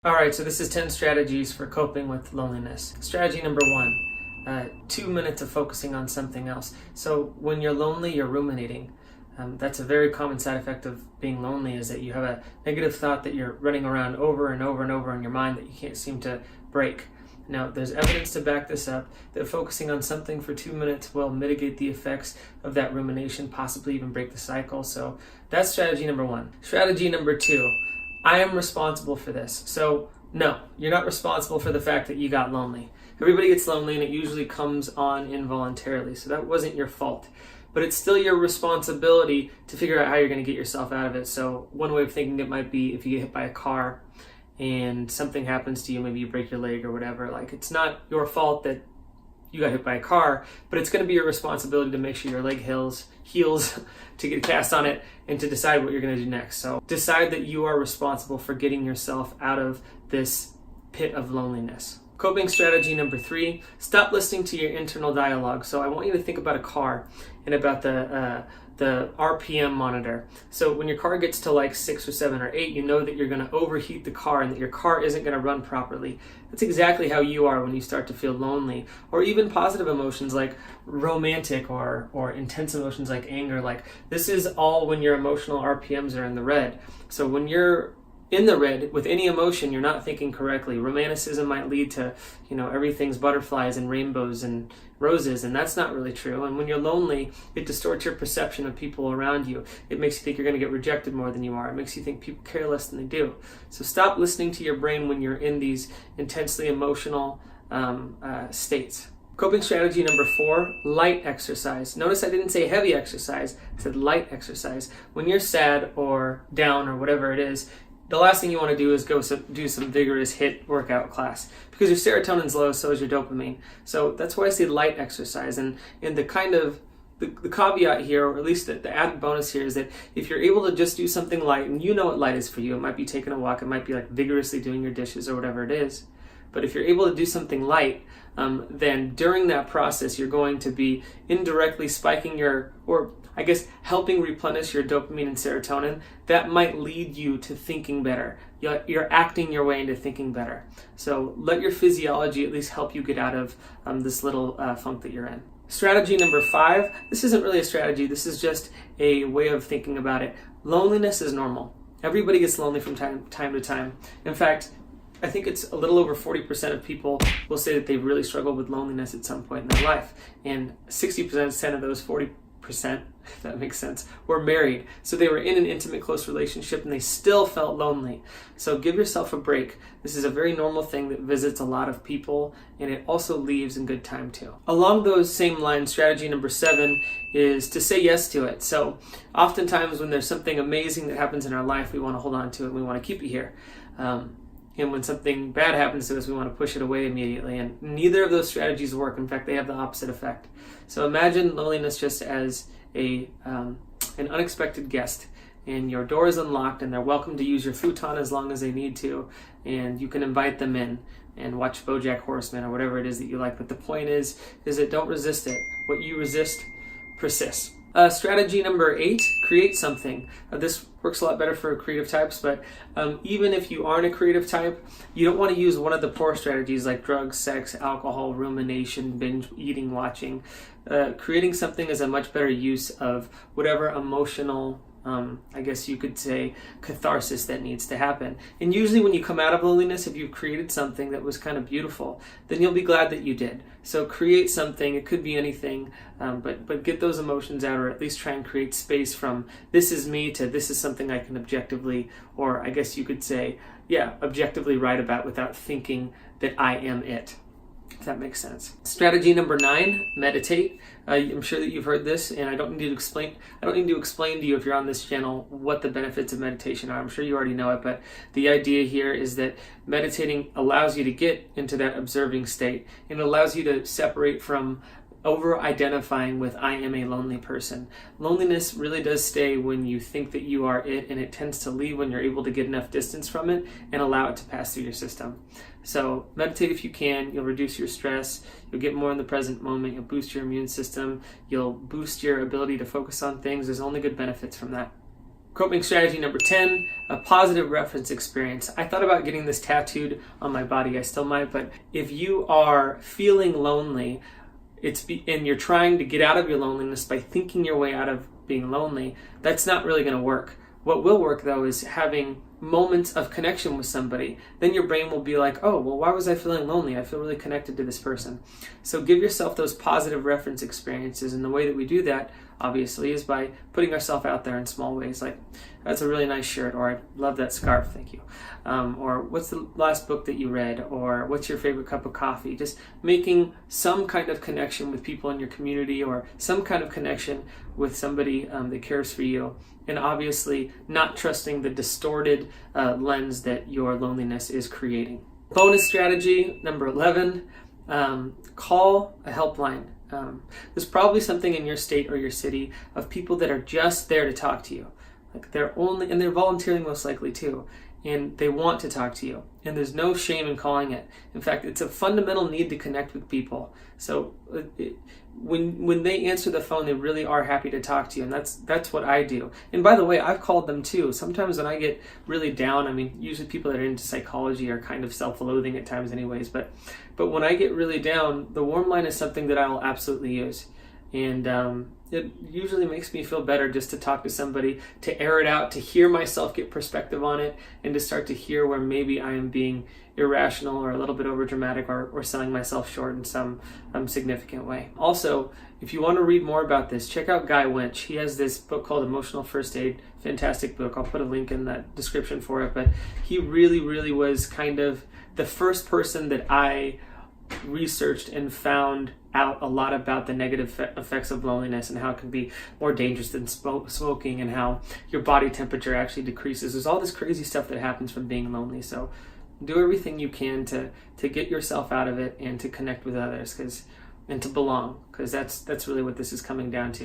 All right, so this is 10 strategies for coping with loneliness. Strategy number 1, 2 minutes of focusing on something else. So when you're lonely, you're ruminating. That's a very common side effect of being lonely, is that you have a negative thought that you're running around over and over and over in your mind that you can't seem to break. Now, there's evidence to back this up, that focusing on something for 2 minutes will mitigate the effects of that rumination, possibly even break the cycle. So that's strategy number 1. Strategy number 2, I am responsible for this. So no, you're not responsible for the fact that you got lonely. Everybody gets lonely and it usually comes on involuntarily. So that wasn't your fault. But it's still your responsibility to figure out how you're going to get yourself out of it. So one way of thinking it might be if you get hit by a car and something happens to you, maybe you break your leg or whatever, like it's not your fault that you got hit by a car, but it's going to be your responsibility to make sure your leg heals to get a cast on it and to decide what you're going to do next. So decide that you are responsible for getting yourself out of this pit of loneliness. Coping strategy number 3, stop listening to your internal dialogue. So I want you to think about a car and about the RPM monitor. So when your car gets to like 6 or 7 or 8, you know that you're going to overheat the car and that your car isn't going to run properly. That's exactly how you are when you start to feel lonely, or even positive emotions like romantic or intense emotions like anger. Like this is all when your emotional RPMs are in the red. So when you're in the red with any emotion, you're not thinking correctly. Romanticism might lead to, everything's butterflies and rainbows and roses, and that's not really true. And when you're lonely, it distorts your perception of people around you. It makes you think you're going to get rejected more than you are. It makes you think people care less than they do. So stop listening to your brain when you're in these intensely emotional states. Coping strategy number 4, light exercise. Notice I didn't say heavy exercise, I said light exercise. When you're sad or down or whatever it is, the last thing you want to do is go do some vigorous HIIT workout class, because your serotonin's low, so is your dopamine. So that's why I say light exercise. And the caveat here, or at least the added bonus here, is that if you're able to just do something light, and you know what light is for you, it might be taking a walk, it might be like vigorously doing your dishes or whatever it is. But if you're able to do something light, then during that process, you're going to be indirectly spiking helping replenish your dopamine and serotonin. That might lead you to thinking better. You're acting your way into thinking better. So let your physiology at least help you get out of this little funk that you're in. Strategy number 5, this isn't really a strategy, this is just a way of thinking about it. Loneliness is normal. Everybody gets lonely from time to time. In fact, I think it's a little over 40% of people will say that they really struggled with loneliness at some point in their life. And 60% of those 40%, if that makes sense, were married. So they were in an intimate, close relationship and they still felt lonely. So give yourself a break. This is a very normal thing that visits a lot of people, and it also leaves in good time too. Along those same lines, strategy number 7 is to say yes to it. So oftentimes when there's something amazing that happens in our life, we want to hold on to it and we want to keep it here. And when something bad happens to us, we want to push it away immediately. And neither of those strategies work. In fact, they have the opposite effect. So imagine loneliness just as an unexpected guest. And your door is unlocked and they're welcome to use your futon as long as they need to. And you can invite them in and watch BoJack Horseman or whatever it is that you like. But the point is that don't resist it. What you resist persists. Strategy number 8, create something. This works a lot better for creative types, but even if you aren't a creative type, you don't want to use one of the poor strategies like drugs, sex, alcohol, rumination, binge eating, watching. Creating something is a much better use of whatever emotional, I guess you could say, catharsis that needs to happen. And usually when you come out of loneliness, if you've created something that was kind of beautiful, then you'll be glad that you did. So create something, it could be anything, but get those emotions out, or at least try and create space from this is me to this is something I can objectively, or I guess you could say, objectively write about without thinking that I am it. If that makes sense. Strategy number 9, meditate. I'm sure that you've heard this, and I don't need to explain to you if you're on this channel what the benefits of meditation are. I'm sure you already know it, but the idea here is that meditating allows you to get into that observing state, and it allows you to separate from over-identifying with I am a lonely person. Loneliness really does stay when you think that you are it, and it tends to leave when you're able to get enough distance from it and allow it to pass through your system. So meditate if you can. You'll reduce your stress, you'll get more in the present moment, you'll boost your immune system, you'll boost your ability to focus on things. There's only good benefits from that. Coping strategy number 10, a positive reference experience. I thought about getting this tattooed on my body. I still might, but if you are feeling lonely, and you're trying to get out of your loneliness by thinking your way out of being lonely, that's not really going to work. What will work, though, is having moments of connection with somebody. Then your brain will be like, oh, well, why was I feeling lonely? I feel really connected to this person. So give yourself those positive reference experiences, and the way that we do that, obviously, is by putting ourselves out there in small ways, like, that's a really nice shirt, or I love that scarf, thank you. Or what's the last book that you read, or what's your favorite cup of coffee? Just making some kind of connection with people in your community, or some kind of connection with somebody that cares for you. And obviously not trusting the distorted lens that your loneliness is creating. Bonus strategy number 11, call a helpline. There's probably something in your state or your city of people that are just there to talk to you. Like they're volunteering most likely too, and they want to talk to you. And there's no shame in calling it. In fact, it's a fundamental need to connect with people. So when they answer the phone, they really are happy to talk to you, and that's what I do. And by the way, I've called them too. Sometimes when I get really down, I mean, usually people that are into psychology are kind of self-loathing at times anyways, but when I get really down, the WARMLINE is something that I will absolutely use. And it usually makes me feel better just to talk to somebody, to air it out, to hear myself get perspective on it, and to start to hear where maybe I am being irrational or a little bit overdramatic or selling myself short in some significant way. Also, if you want to read more about this, check out Winch. He has this book called Emotional First Aid. Fantastic book. I'll put a link in the description for it. But he really, really was kind of the first person that I researched and found out a lot about the negative effects of loneliness and how it can be more dangerous than smoking, and how your body temperature actually decreases. There's all this crazy stuff that happens from being lonely. So do everything you can to get yourself out of it and to connect with others, and to belong, because that's really what this is coming down to.